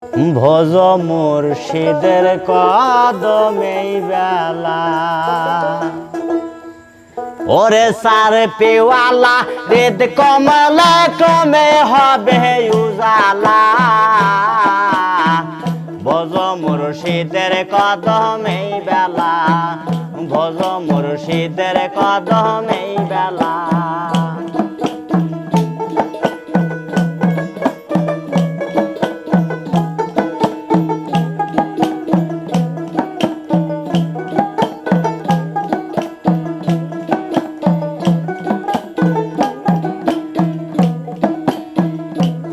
ভজ মুর্শিদের কদমেই বেলা ওরে সার পেওয়ালা রেদ কমলা কমে হবে উজালা ভজ মুর্শিদের কদমেই বেলা ভজ মুর্শিদের কদমেই বেলা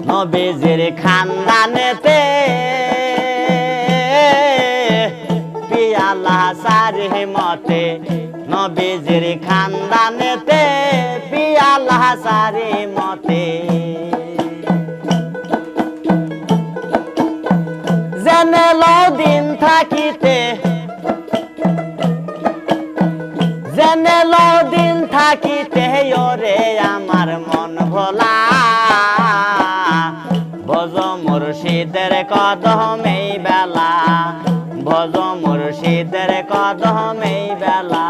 নবীজির খানদানেতে পিয়ালা সারি মতে নবীজির খানদানেতে পিয়ালা সারি মতে জেনে লও দিন থাকিতে জেনে লও দিন থাকিতে ওরে আমার মন ভোলা ভজ মুর্শিদের কদমেই বেলা ভজ মুর্শিদের কদমেই বেলা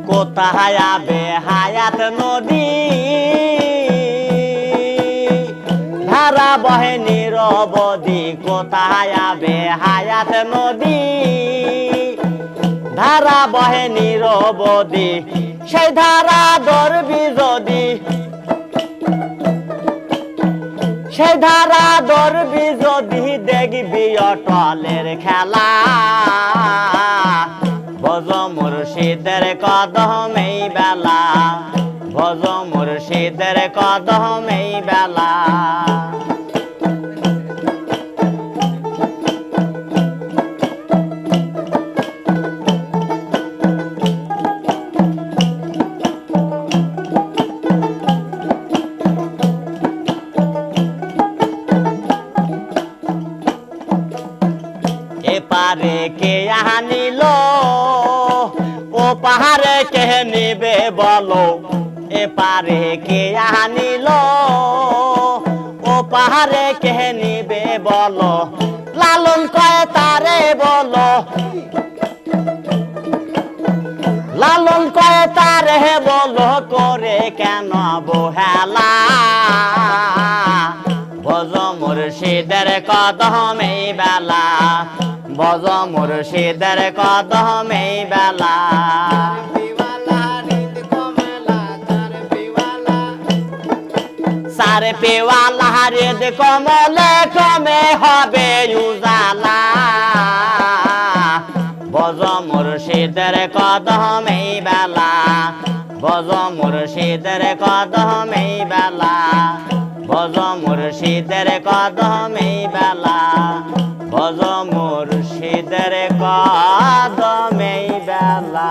কোথায় আবে হায়াত নদী ধারা বহে নিরবধি কোথায় আবে হায়াত নদী ধারা বহে নিরবধি সেই ধারা ধরবি যদি সেই ধারা ধরবি যদি দেখবি অটলের খেলা ভজ মুর্শিদের কদমেই বেলা ভজ মুর্শিদের কদমেই বেলা এপারে কে আনিল ও পাহাড়ে কে নিবে বলো এপারে কে আনিল ও পাহাড়ে কে নিবে বলো লালন কয় তারে বলো লালন কয় তারে বলো করে কেন বহেলা ভজ মুর্শিদের কদমেই বেলা ভজ মুর্শিদের কদমেই বেলা সারে পেওয়ালা রেদ কমলে কমে হবে উজালা ভজ মুর্শিদের কদমেই বেলা ভজ মুর্শিদের কদমেই বেলা ভজ মুর্শিদের কদমেই বেলা ভজ মুর্শিদের কদমেই বেলা।